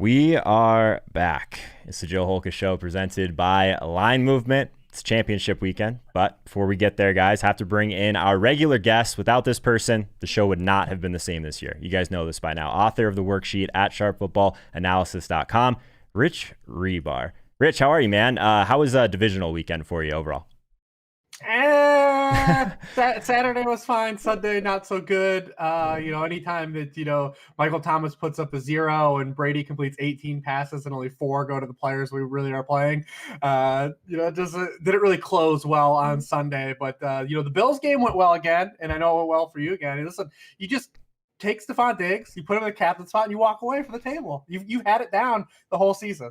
We are back. It's the Joe Holka Show presented by Line Movement. It's championship weekend, but before we get there, guys, have to bring in our regular guest. Without this person, the show would not have been the same this year. You guys know this by now. Author of the worksheet at sharpfootballanalysis.com, Rich Hribar. Rich, how are you, man? How was a divisional weekend for you overall? Saturday was fine. Sunday not so good. Anytime that Michael Thomas puts up a 0 and Brady completes 18 passes and only 4 go to the players we really are playing, it just didn't really close well on Sunday. But the Bills game went well again, and I know it went well for you again. And listen, you just take Stephon Diggs, you put him in the captain spot, and you walk away from the table. You've had it down the whole season.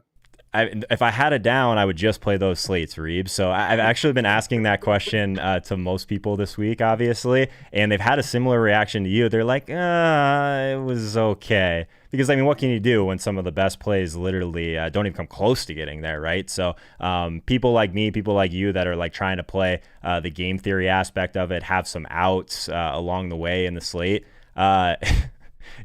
If I had it down, I would just play those slates, Reeb. So I've actually been asking that question to most people this week, obviously, and they've had a similar reaction to you. They're like, it was okay. Because, I mean, what can you do when some of the best plays literally don't even come close to getting there, right? So people like me, people like you that are like trying to play the game theory aspect of it, have some outs along the way in the slate.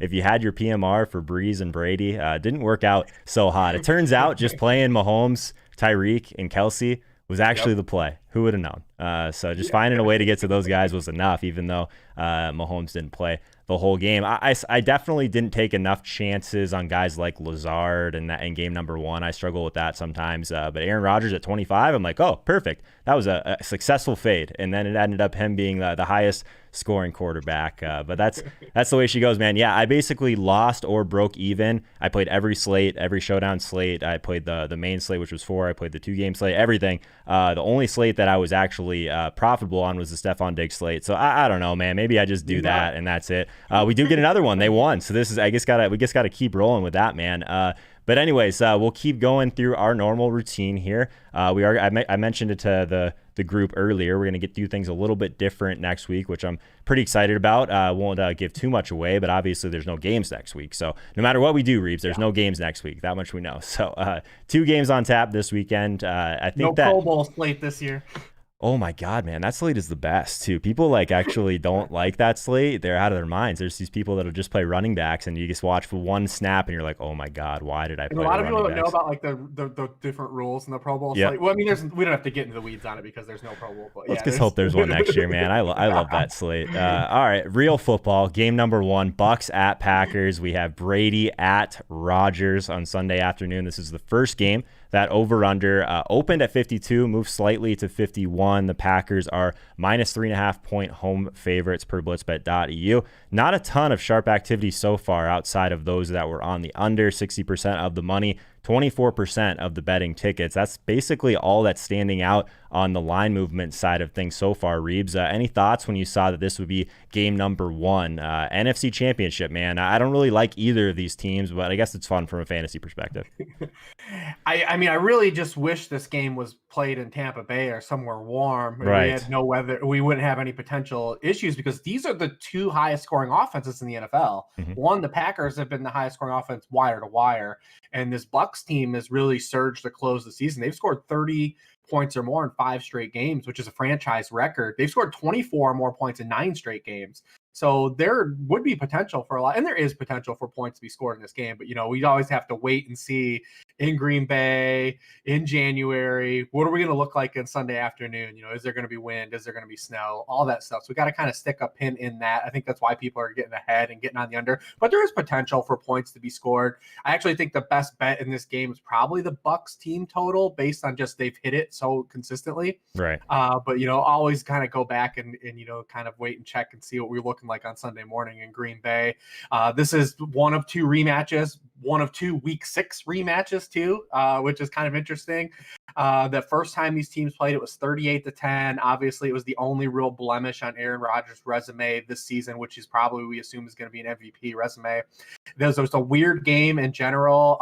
If you had your PMR for Breeze and Brady, didn't work out so hot. It turns out just playing Mahomes, Tyreek, and Kelsey was actually the play. Who would have known? So just finding a way to get to those guys was enough, even though Mahomes didn't play the whole game. I definitely didn't take enough chances on guys like Lazard and that in game number 1. I struggle with that sometimes. But Aaron Rodgers at 25, I'm like, oh, perfect. That was a successful fade. And then it ended up him being the highest scoring quarterback. But that's the way she goes, man. Yeah, I basically lost or broke even. I played every slate, every showdown slate. I played the main slate, which was 4. I played the 2-game slate, everything. The only slate that I was actually profitable on was the Stephon Diggs slate. So I don't know, man. Maybe I just do that and that's it. We do get another one. They won. So this is, we just got to keep rolling with that, man. But anyways, we'll keep going through our normal routine here. I mentioned it to the group earlier. We're going to get through things a little bit different next week, which I'm pretty excited about. Won't give too much away, but obviously there's no games next week. So no matter what we do, Reeves, there's no games next week. That much we know. So 2 games on tap this weekend. I think Pro Bowl slate this year. Oh my God, man, that slate is the best too. People actually don't like that slate. They're out of their minds. There's these people that'll just play running backs, and you just watch for one snap, and you're like, oh my God, why did I play? A lot of people don't know about like the different rules in the Pro Bowl slate. Well, I mean, we don't have to get into the weeds on it because there's no Pro Bowl. But let's just hope there's one next year, man. I love that slate. All right, real football game number 1: Bucks at Packers. We have Brady at Rodgers on Sunday afternoon. This is the first game. That over-under opened at 52, moved slightly to 51. The Packers are minus 3.5-point home favorites per blitzbet.eu. Not a ton of sharp activity so far outside of those that were on the under. 60% of the money, 24% of the betting tickets. That's basically all that's standing out on the line movement side of things so far, Reeves. Any thoughts when you saw that this would be game number 1? NFC Championship, man. I don't really like either of these teams, but I guess it's fun from a fantasy perspective. I mean, I really just wish this game was played in Tampa Bay or somewhere warm. Right. We had no weather. We wouldn't have any potential issues because these are the 2 highest scoring offenses in the NFL. Mm-hmm. One, the Packers have been the highest scoring offense wire to wire. And this Bucks team has really surged to close the season. They've scored 30 points or more in 5 straight games, which is a franchise record. They've scored 24 or more points in 9 straight games. So there would be potential for a lot, and there is potential for points to be scored in this game. But, we'd always have to wait and see in Green Bay in January. What are we going to look like on Sunday afternoon? Is there going to be wind? Is there going to be snow? All that stuff. So we got to kind of stick a pin in that. I think that's why people are getting ahead and getting on the under. But there is potential for points to be scored. I actually think the best bet in this game is probably the Bucks team total based on just they've hit it so consistently. Right. But, always kind of go back and kind of wait and check and see what we're looking like on Sunday morning in Green Bay. This is one of 2 rematches, one of 2 week 6 rematches too, which is kind of interesting. The first time these teams played, it was 38-10. Obviously, it was the only real blemish on Aaron Rodgers' resume this season, which is probably, we assume, is going to be an MVP resume. There was a weird game in general.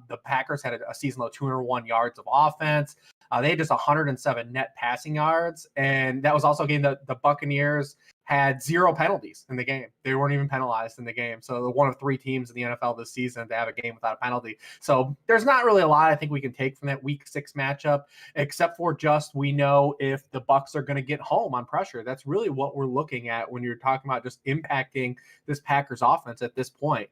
The Packers had a season low 201 yards of offense. They had just 107 net passing yards. And that was also a game that the Buccaneers had 0 penalties in the game. They weren't even penalized in the game. So they're one of 3 teams in the NFL this season to have a game without a penalty. So there's not really a lot I think we can take from that week 6 matchup, except for just we know if the Bucs are going to get home on pressure. That's really what we're looking at when you're talking about just impacting this Packers offense at this point.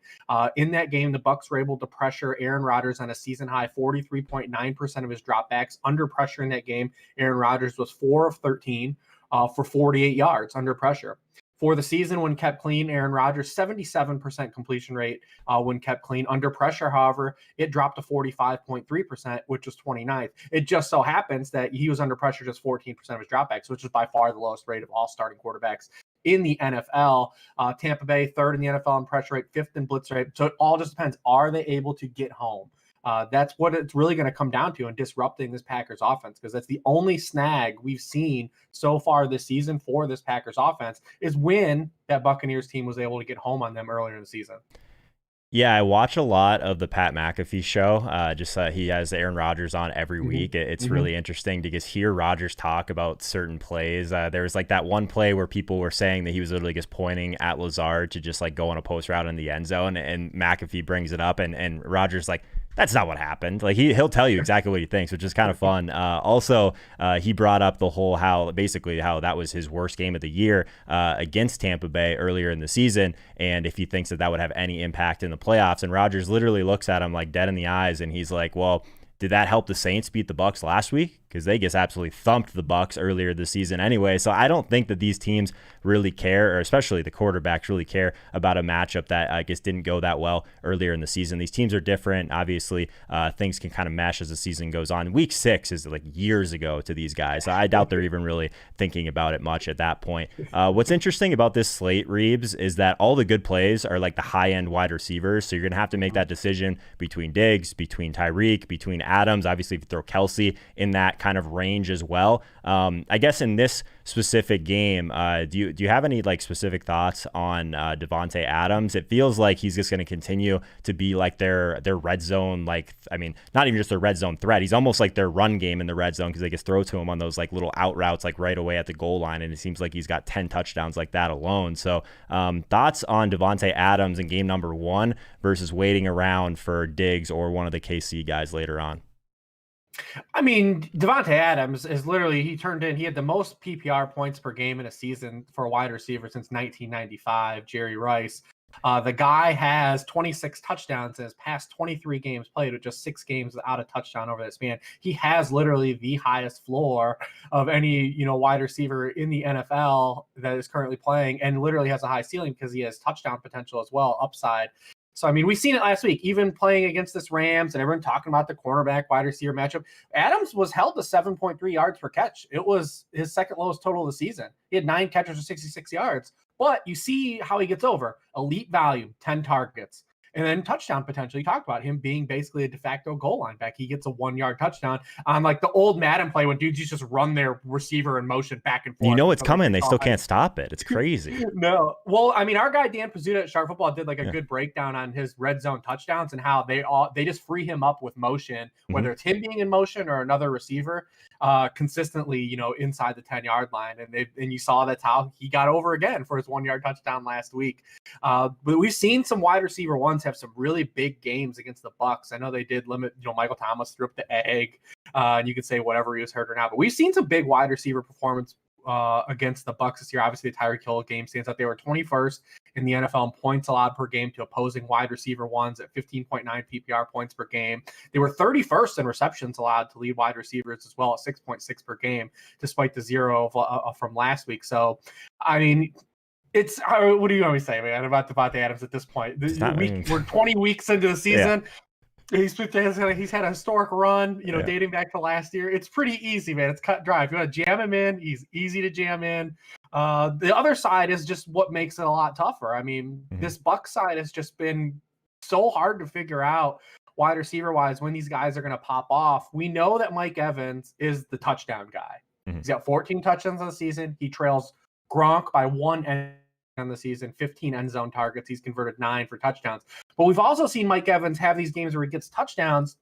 In that game, the Bucs were able to pressure Aaron Rodgers on a season high 43.9% of his dropbacks under pressure in that game. Aaron Rodgers was 4 of 13 for 48 yards under pressure. For the season, when kept clean, Aaron Rodgers, 77% completion rate when kept clean. Under pressure, however, it dropped to 45.3%, which was 29th. It just so happens that he was under pressure just 14% of his dropbacks, which is by far the lowest rate of all starting quarterbacks in the NFL. Tampa Bay, 3rd in the NFL in pressure rate, 5th in blitz rate. So it all just depends. Are they able to get home? That's what it's really going to come down to in disrupting this Packers offense, because that's the only snag we've seen so far this season for this Packers offense is when that Buccaneers team was able to get home on them earlier in the season. Yeah, I watch a lot of the Pat McAfee show. He has Aaron Rodgers on every week. It's really interesting to just hear Rodgers talk about certain plays. There was like that one play where people were saying that he was literally just pointing at Lazard to just like go on a post route in the end zone, and McAfee brings it up, and Rodgers like, that's not what happened. Like he'll tell you exactly what he thinks, which is kind of fun. Also, he brought up the whole how that was his worst game of the year against Tampa Bay earlier in the season, and if he thinks that would have any impact in the playoffs. And Rodgers literally looks at him like dead in the eyes, and he's like, "Well, did that help the Saints beat the Bucs last week? Because they just absolutely thumped the Bucs earlier this season anyway." So I don't think that these teams really care, or especially the quarterbacks really care about a matchup that I guess didn't go that well earlier in the season. These teams are different. Obviously, things can kind of mesh as the season goes on. Week 6 is like years ago to these guys. I doubt they're even really thinking about it much at that point. What's interesting about this slate, Reeves, is that all the good plays are like the high-end wide receivers. So you're going to have to make that decision between Diggs, between Tyreek, between Adams. Obviously, if you throw Kelsey in that kind of range as well. I guess in this specific game, do you have any like specific thoughts on Davante Adams? It feels like he's just going to continue to be like their red zone, like, I mean, not even just their red zone threat. He's almost like their run game in the red zone, because they just throw to him on those like little out routes like right away at the goal line, and it seems like he's got 10 touchdowns like that alone. So thoughts on Davante Adams in game number 1 versus waiting around for Diggs or one of the KC guys later on? I mean, Davante Adams is literally, he had the most PPR points per game in a season for a wide receiver since 1995, Jerry Rice. The guy has 26 touchdowns in his past 23 games played, with just 6 games without a touchdown over that span. He has literally the highest floor of any, wide receiver in the NFL that is currently playing, and literally has a high ceiling because he has touchdown potential as well, upside. So, I mean, we've seen it last week, even playing against this Rams and everyone talking about the cornerback wide receiver matchup. Adams was held to 7.3 yards per catch. It was his second lowest total of the season. He had 9 catches for 66 yards. But you see how he gets over. Elite value, 10 targets. And then touchdown potential. You talked about him being basically a de facto goal line back. He gets a 1-yard touchdown on like the old Madden play when dudes just run their receiver in motion back and forth. You know it's coming. They still can't stop it. It's crazy. No. Well, I mean, our guy Dan Pizzuta at Sharp Football did like a good breakdown on his red zone touchdowns and how they just free him up with motion, whether it's him being in motion or another receiver, consistently, inside the 10-yard line. And you saw that's how he got over again for his 1-yard touchdown last week. But we've seen some wide receiver ones have some really big games against the Bucs. I know they did limit, Michael Thomas threw up the egg, and you could say whatever he was hurt or not, but we've seen some big wide receiver performance against the Bucs this year. Obviously, the Tyreek Hill game stands out. They were 21st in the NFL in points allowed per game to opposing wide receiver ones at 15.9 PPR points per game. They were 31st in receptions allowed to lead wide receivers as well at 6.6 per game, despite the 0 from last week. So, I mean, what do you want me to say, man, about Davante Adams at this point? We're 20 weeks into the season. Yeah. He's had a historic run, dating back to last year. It's pretty easy, man. It's cut dry. If you want to jam him in, he's easy to jam in. The other side is just what makes it a lot tougher. I mean, this Bucs side has just been so hard to figure out wide receiver wise when these guys are going to pop off. We know that Mike Evans is the touchdown guy. He's got 14 touchdowns on the season. He trails Gronk by 1 on the season, 15 end zone targets. He's converted 9 for touchdowns. But we've also seen Mike Evans have these games where he gets touchdowns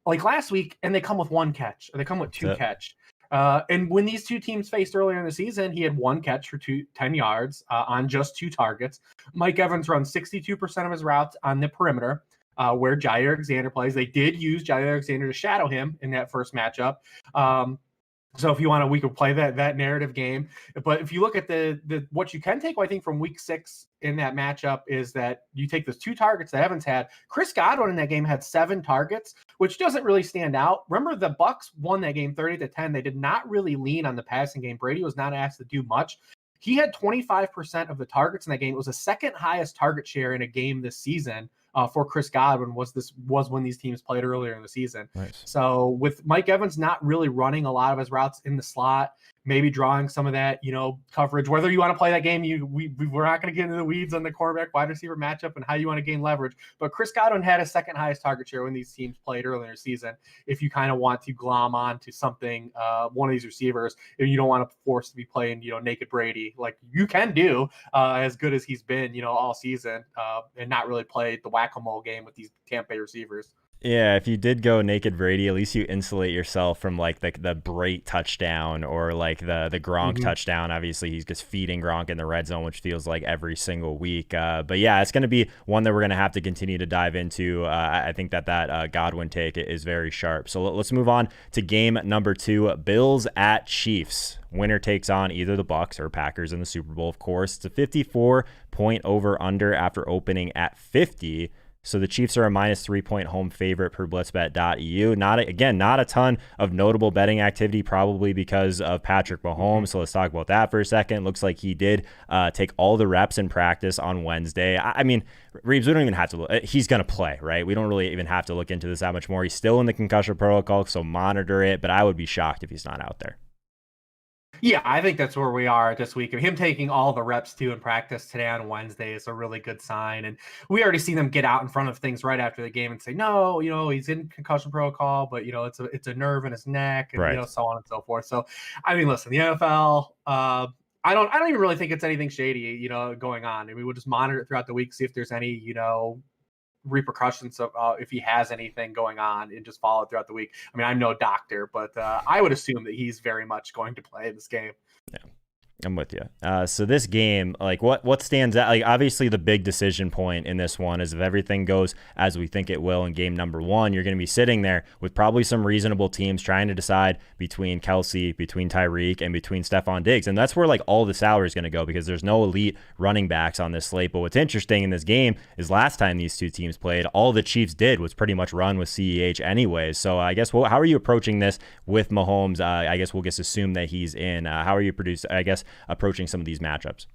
like last week and they come with 1 catch or they come with 2 catch. And when these two teams faced earlier in the season, he had one catch for 10 yards on just 2 targets. Mike Evans runs 62% of his routes on the perimeter, where Jair Alexander plays. They did use Jair Alexander to shadow him in that first matchup. So if you want to, we could play that narrative game. But if you look at the what you can take, I think, from week 6 in that matchup is that you take those 2 targets that Evans had. Chris Godwin in that game had 7 targets, which doesn't really stand out. Remember, the Bucs won that game 30-10. They did not really lean on the passing game. Brady was not asked to do much. He had 25% of the targets in that game. It was the second highest target share in a game this season. For Chris Godwin was when these teams played earlier in the season. Nice. So with Mike Evans not really running a lot of his routes in the slot, maybe drawing some of that, coverage, whether you want to play that game, we're not going to get into the weeds on the quarterback wide receiver matchup and how you want to gain leverage. But Chris Godwin had a second highest target share when these teams played earlier in the season. If you kind of want to glom on to something, one of these receivers, if you don't want to force to be playing, naked Brady, like you can do as good as he's been, all season, and not really play the whack-a-mole game with these Tampa Bay receivers. Yeah, if you did go naked Brady, at least you insulate yourself from like the Brait touchdown or like the Gronk touchdown. Obviously, he's just feeding Gronk in the red zone, which feels like every single week. But yeah, it's going to be one that we're going to have to continue to dive into. I think that Godwin take is very sharp. So let's move on to game number 2, Bills at Chiefs. Winner takes on either the Bucs or Packers in the Super Bowl, of course. It's a 54-point over-under after opening at 50. So the Chiefs are a minus 3-point home favorite per blitzbet.eu. Not a ton of notable betting activity, probably because of Patrick Mahomes. So let's talk about that for a second. Looks like he did take all the reps in practice on Wednesday. I mean, Reeves, we don't even have to look. He's going to play, right? We don't really even have to look into this that much more. He's still in the concussion protocol, so monitor it. But I would be shocked if he's not out there. Yeah, I think that's where we are this week. Him taking all the reps too in practice today on Wednesday is a really good sign. And we already see them get out in front of things right after the game and say, no, he's in concussion protocol, but it's a nerve in his neck, and right. So on and so forth. So I mean, listen, the NFL, I don't even really think it's anything shady, going on. I mean, we'll just monitor it throughout the week, see if there's any, repercussions of if he has anything going on, and just follow it throughout the week. I mean, I'm no doctor, but I would assume that he's very much going to play this game. Yeah. I'm with you. So this game, like what stands out, like obviously the big decision point in this one is if everything goes as we think it will in game number 1, you're going to be sitting there with probably some reasonable teams trying to decide between Kelsey, between Tyreek, and between Stephon Diggs. And that's where like all the salary is going to go because there's no elite running backs on this slate. But what's interesting in this game is last time these two teams played, all the Chiefs did was pretty much run with CEH anyways. So I guess, how are you approaching this with Mahomes? I guess we'll just assume that he's in. How are you approaching some of these matchups?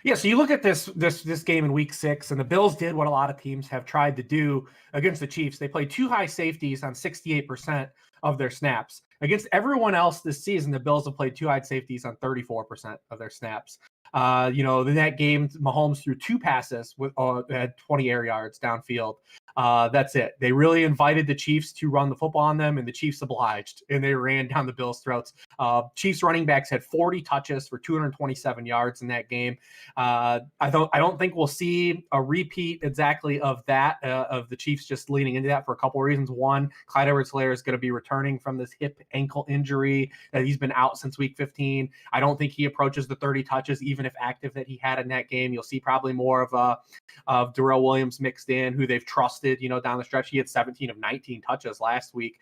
Yeah, so you look at this game in week 6, and the Bills did what a lot of teams have tried to do against the Chiefs. They played 2 high safeties on 68% of their snaps. Against everyone else this season, the Bills have played 2 high safeties on 34% of their snaps. In that game, Mahomes threw 2 passes with had 20 air yards downfield. That's it. They really invited the Chiefs to run the football on them, and the Chiefs obliged, and they ran down the Bills' throats. Chiefs running backs had 40 touches for 227 yards in that game. I don't think we'll see a repeat exactly of that, of the Chiefs just leaning into that for a couple of reasons. One, Clyde Edwards-Helaire is going to be returning from this hip ankle injury that he's been out since week 15. I don't think he approaches the 30 touches, even if active, that he had in that game. You'll see probably more of Darrell Williams mixed in, who they've trusted, down the stretch. He had 17 of 19 touches last week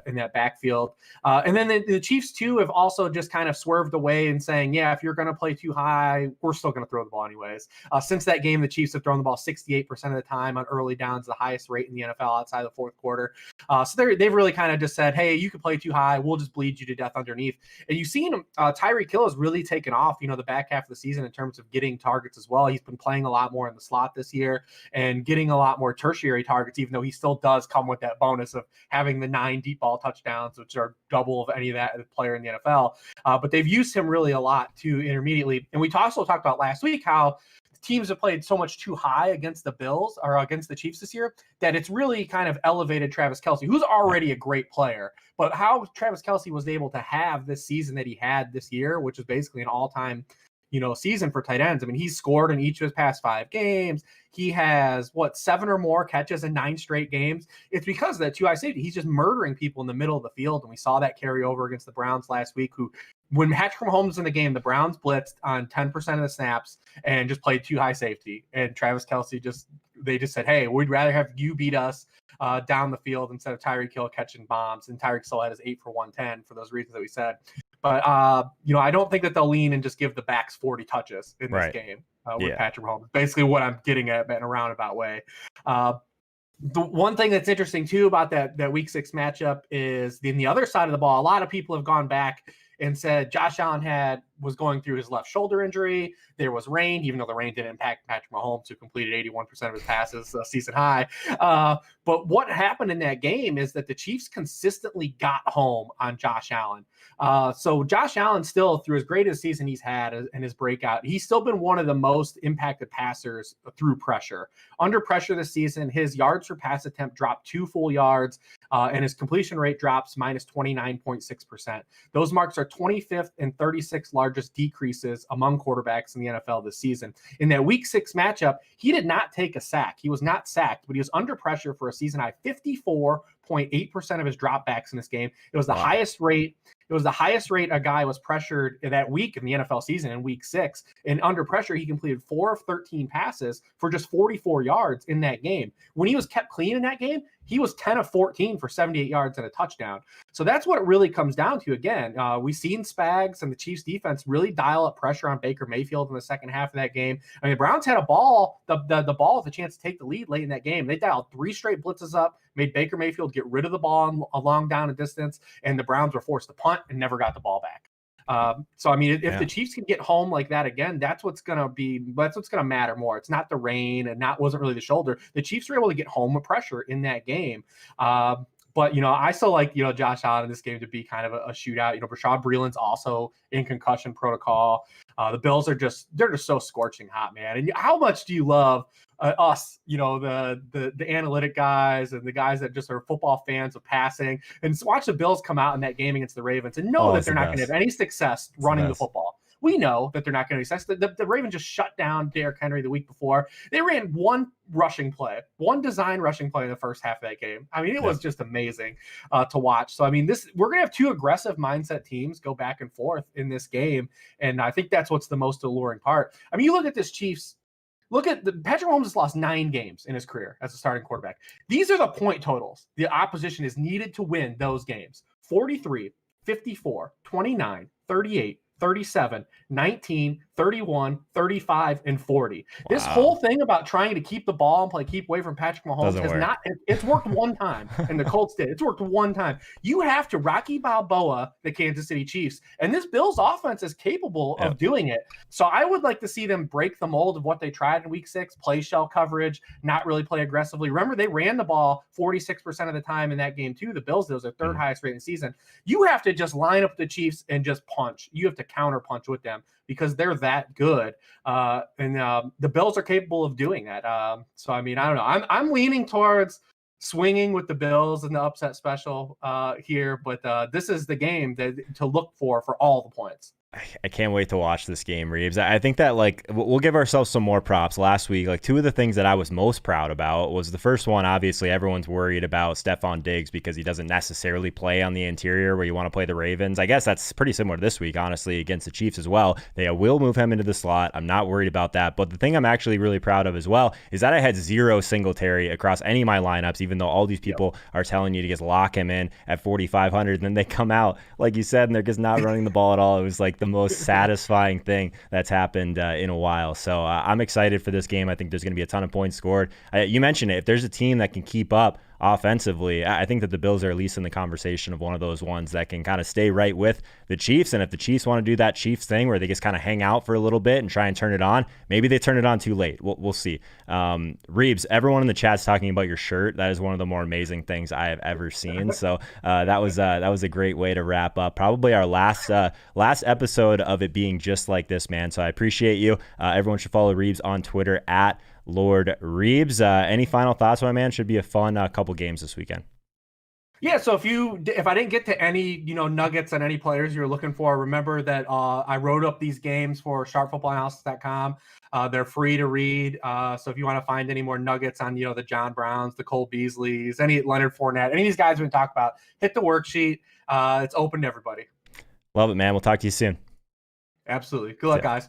in that backfield. And then the Chiefs too have also just kind of swerved away and saying, yeah, if you're going to play too high, we're still going to throw the ball anyways. Since that game, the Chiefs have thrown the ball 68% of the time on early downs, the highest rate in the NFL outside the fourth quarter. So they've really kind of just said, hey, you can play too high, we'll just bleed you to death underneath. And you've seen Tyreek Hill has really taken off, the back half of the season in terms of getting targets as well. He's been playing a lot more in the slot this year and getting a lot more tertiary targets, even though he still does come with that bonus of having the 9 deep ball touchdowns, which are double of any of that player in the NFL. But they've used him really a lot too intermediately. And we also talked about last week how teams have played so much too high against the Bills or against the Chiefs this year that it's really kind of elevated Travis Kelce, who's already a great player. But how Travis Kelce was able to have this season that he had this year, which is basically an all-time season for tight ends. I mean, he's scored in each of his past 5 games. He has 7 or more catches in 9 straight games. It's because of that 2 high safety. He's just murdering people in the middle of the field. And we saw that carry over against the Browns last week, who, when Patrick Mahomes was in the game, the Browns blitzed on 10% of the snaps and just played 2 high safety. And Travis Kelce they just said, hey, we'd rather have you beat us down the field instead of Tyreek Hill catching bombs. And Tyreek still had his 8 for 110 for those reasons that we said. But, I don't think that they'll lean and just give the backs 40 touches in this game with Patrick Mahomes. Basically what I'm getting at in a roundabout way. The one thing that's interesting, too, about that Week 6 matchup is in the other side of the ball, a lot of people have gone back and said Josh Allen was going through his left shoulder injury. There was rain, even though the rain didn't impact Patrick Mahomes, who completed 81% of his passes season high. But what happened in that game is that the Chiefs consistently got home on Josh Allen. So Josh Allen still, through as great a season he's had and his breakout, he's still been one of the most impacted passers through pressure. Under pressure this season, his yards per pass attempt dropped 2 full yards, and his completion rate drops minus 29.6%. Those marks are 25th and 36th largest decreases among quarterbacks in the NFL this season. In that Week 6 matchup, he did not take a sack. He was not sacked, but he was under pressure for a season high 54.8% of his dropbacks in this game. It was the highest rate. It was the highest rate a guy was pressured that week in the NFL season in Week 6. And under pressure, he completed 4 of 13 passes for just 44 yards in that game. When he was kept clean in that game, he was 10 of 14 for 78 yards and a touchdown. So that's what it really comes down to. Again, we've seen Spags and the Chiefs defense really dial up pressure on Baker Mayfield in the second half of that game. I mean, the Browns had a ball, the ball with a chance to take the lead late in that game. They dialed 3 straight blitzes up, made Baker Mayfield get rid of the ball a long down and distance, and the Browns were forced to punt and never got the ball back. So I mean, if the Chiefs can get home like that again, that's what's gonna matter more. It's not the rain and wasn't really the shoulder. The Chiefs were able to get home with pressure in that game. But I still like Josh Allen in this game to be kind of a shootout. Rashad Breeland's also in concussion protocol. The Bills they're just so scorching hot, man. And how much do you love us, the analytic guys and the guys that just are football fans of passing, and watch the Bills come out in that game against the Ravens and know that they're not going to have any success running the football. We know that they're not going to be successful. The Ravens just shut down Derrick Henry the week before. They ran one design rushing play in the first half of that game. I mean, it was just amazing to watch. So, I mean, we're going to have 2 aggressive mindset teams go back and forth in this game. And I think that's what's the most alluring part. I mean, you look at this Chiefs. Look at Patrick Mahomes has lost 9 games in his career as a starting quarterback. These are the point totals the opposition is needed to win those games: 43, 54, 29, 38, 37, 19, 31, 35, and 40. Wow. This whole thing about trying to keep the ball and keep away from Patrick Mahomes it's worked one time, and the Colts did. It's worked one time. You have to Rocky Balboa the Kansas City Chiefs, and this Bills offense is capable of doing it. So I would like to see them break the mold of what they tried in Week 6, play shell coverage, not really play aggressively. Remember, they ran the ball 46% of the time in that game too. The Bills, it was their 3rd highest rate in the season. You have to just line up the Chiefs and just punch. You have to counter punch with them because they're that good. And the Bills are capable of doing that. So, I mean, I don't know. I'm leaning towards swinging with the Bills in the upset special here, but this is the game to look for all the points. I can't wait to watch this game, Reeves. I think that we'll give ourselves some more props. Last week, 2 of the things that I was most proud about was the first one. Obviously, everyone's worried about Stephon Diggs because he doesn't necessarily play on the interior where you want to play the Ravens. I guess that's pretty similar to this week, honestly, against the Chiefs as well. They will move him into the slot. I'm not worried about that. But the thing I'm actually really proud of as well is that I had 0 Singletary across any of my lineups, even though all these people are telling you to just lock him in at 4,500. And then they come out, like you said, and they're just not running the ball at all. It was the most satisfying thing that's happened in a while. So I'm excited for this game. I think there's going to be a ton of points scored. You mentioned it. If there's a team that can keep up offensively, I think that the Bills are at least in the conversation of one of those ones that can kind of stay right with the Chiefs. And if the Chiefs want to do that Chiefs thing where they just kind of hang out for a little bit and try and turn it on, maybe they turn it on too late. We'll see. Reeves, everyone in the chat's talking about your shirt. That is one of the more amazing things I have ever seen. So that was a great way to wrap up probably our last episode of it being just like this, man. So I appreciate you. Everyone should follow Reeves on Twitter at Lord Reeves. Any final thoughts, my man? Should be a fun couple games this weekend. Yeah, so if I didn't get to any, nuggets on any players you're looking for, remember that I wrote up these games for sharpfootballanalysis.com. They're free to read. So if you want to find any more nuggets on, the John Browns, the Cole Beasleys, any Leonard Fournette, any of these guys we talk about, hit the worksheet. It's open to everybody. Love it, man. We'll talk to you soon. Absolutely. Good luck, guys.